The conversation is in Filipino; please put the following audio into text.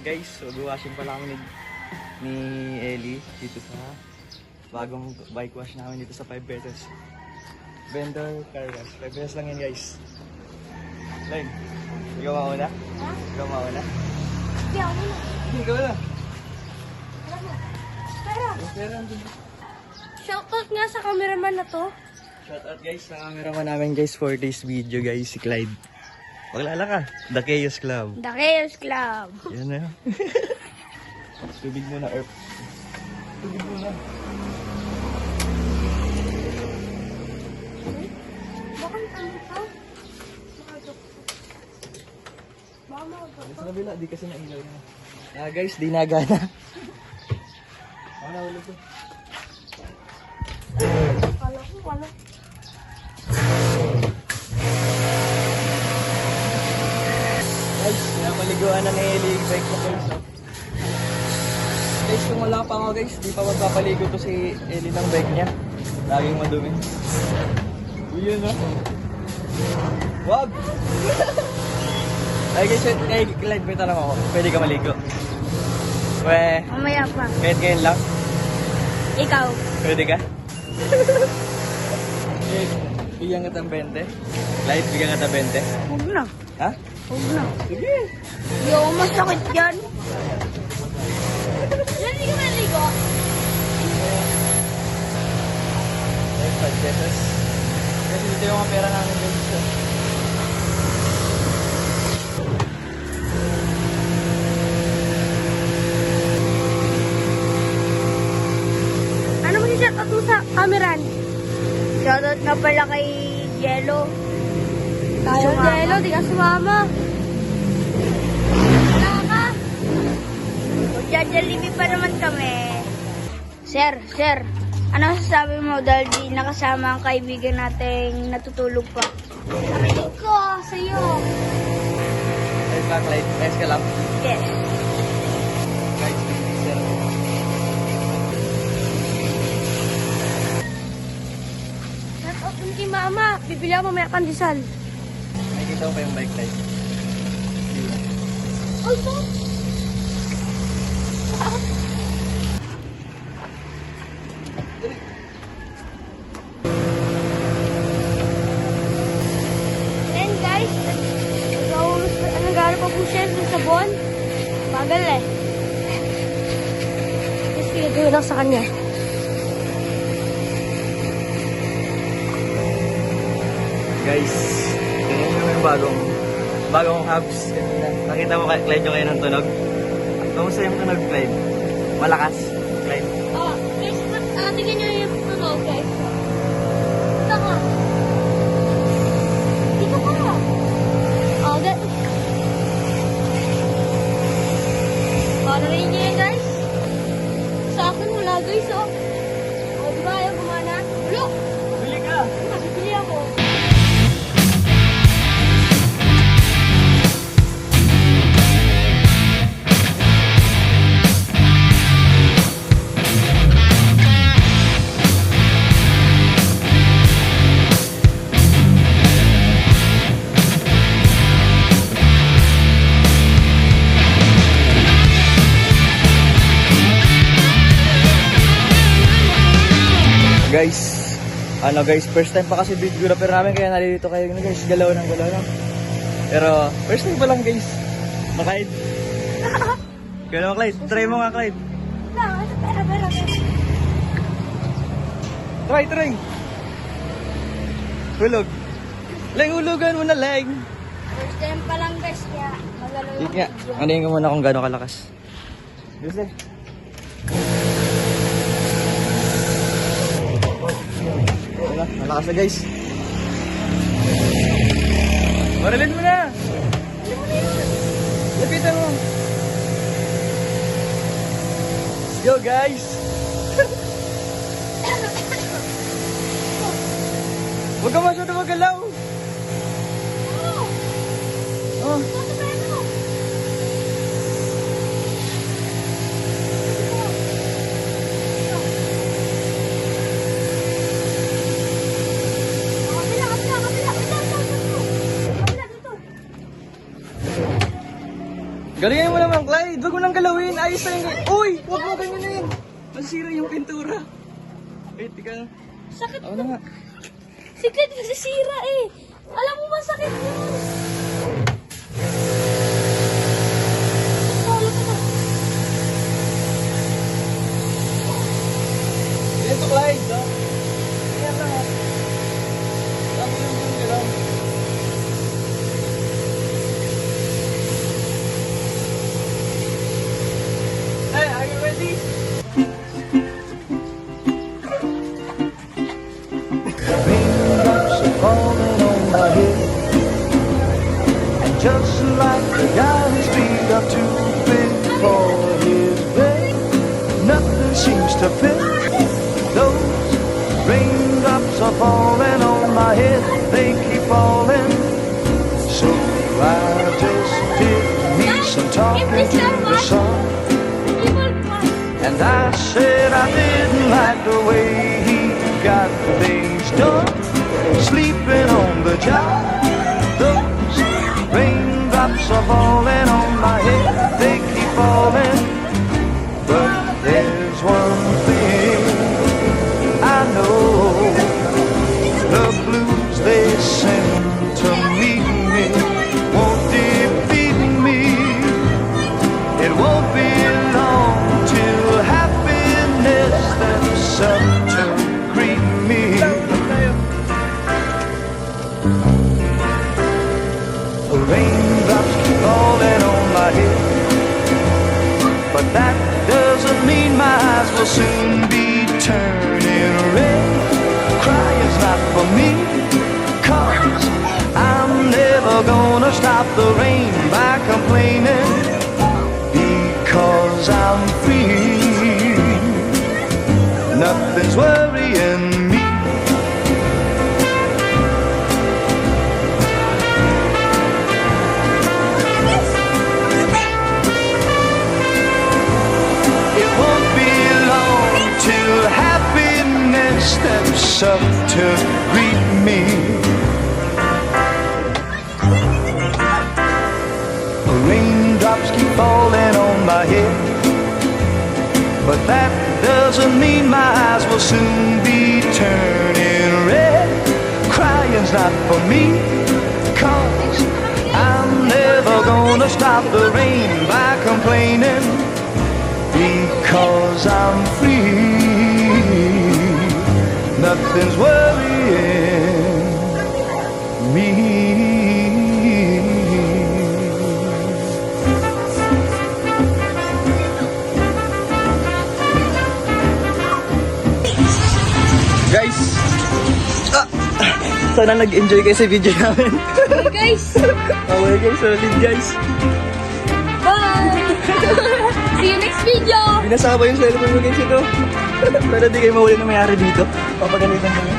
Guys, mag-washing pala kami ni Ellie dito sa bagong bike wash namin dito sa 5 pesos. Vendor car wash. 5 pesos lang yan guys. Line, ikaw mauna? Ha? Ikaw mauna? Hindi ako muna. Hindi, ikaw na. Tara. Shoutout nga sa cameraman na to. Shoutout guys sa cameraman namin guys for this video guys, si Clyde. Maglala ka, The Chaos Club. The Chaos Club. Yan na. Tubig muna, Earth. Tubig muna. Bakit ano to? Mama, Sa kabila, di kasi nailaw na. Guys, di nagana. Ako na ulit ko. Kala ko, wala. Guys, napaliguan na ni Ellie yung bike ko guys. Oh. Guys, kung wala pa ako guys, di pa magpapaligo to si Ellie ng bike niya. Laging madumi. Yun na. Wag! Ay guys, hey, Clyde, may tanong ako. Pwede ka maligo? Weh, Mamaya pa. kahit ngayon lang? Ikaw. Pwede ka? Bigyan ka ng 20? Clyde, bigyan ka ng 20? Huwag na. Ha? Huwag na. Sige! Hindi ako masakit dyan. Hindi ka maligo. Guys, 5 pesos. Kasi dito yung mga pera namin guys. Ano mo shoutout mo sa kameran? Shoutout na pala kay Jello. Tayo Jello, di ka sumama. Wala ka. Magja-Jollibee pa naman kami. Sir, ano sasabi mo dahil di nakasama ang kaibigan nating natutulog pa? Narinig ko sa'yo. Guys, ka Clyde. Guys, ka lang. Yes. Guys, sir. Shoutout mo kay mama. Bibili ako mamaya pandesal. Nakikita ko pa yung bike Clyde. Ay, ba? Then guys, nag-aaral pa po siya sa sabon. Bagal eh. Tapos pinagawin lang sa kanya. Guys, tingnan nyo yung bagong hubs kanina. Nakita mo Clyde yung kayo ng tunog? Kamusta yung tunog Clyde? Malakas, Clyde? Oh, guys, tingnan nyo yung tunog guys. Dito ka. Dito ka. Oh, guys. Oh, narinig nyo yan guys? Sa akin wala guys, oh. Oh, diba ayaw gumana? Ulo! Bili ka! Bibili ako. Guys, first time pa kasi videographer namin kaya nalilito kayo guys, galaw ng. Pero first time pa lang guys. Makain. Kaya naman Clyde, try mo nga Clyde. Pera. Try. Hulog. Lang, hulugan mo na lang. First time pa lang guys, kaya magalaw yung Sige nga, video. anuhin ko muna kung gano'ng kalakas. Gusto eh. Wala, malakas na guys. Marilin mo na! Lapitan mo! Let's go guys! Huwag ka masyado magalaw! Oh. Galingan mo naman, Clyde. Huwag mo nang galawin. Ayos na yung... Uy! Huwag mo ganyanin. Masira yung pintura. Wait, tika. Sakit Ako na nga. Si Clyde nasisira eh. Alam mo ba sakit yun? Ito, Clyde. Oh. Ayan lang, ha. Tama yung galaw. Hey, are you ready? Raindrops are falling on my head, and just like the guy whose feet are too big for his bed, nothing seems to fit. Those raindrops are falling on my head, they keep falling. So I just did me some talking to the sun, and I said I didn't like the way he got things done, sleeping on the job. Those raindrops are falling on my head, they keep falling. But there's one thing I know, the blues they send to meet me won't defeat me. It won't be long till happiness steps up to greet me. The raindrops keep falling on my head, but that doesn't mean my eyes will soon be turning red. Crying's not for me, 'cause I'm never gonna stop the rain by complaining, because I'm free. Nothing's worrying me. It won't be long till happiness steps up to greet me. Raindrops keep falling on my head, but that doesn't mean my eyes will soon be turning red. Crying's not for me, 'cause I'm never gonna stop the rain by complaining, because I'm free. Nothing's worrying me. Guys! Sana nag-enjoy kayo sa video namin. Guys, Okay guys, solid guys. bye! See you next video! Binasama yung cellphone mo guys ito. Para di kayo mahuli na mayari dito. Papagalitan kami.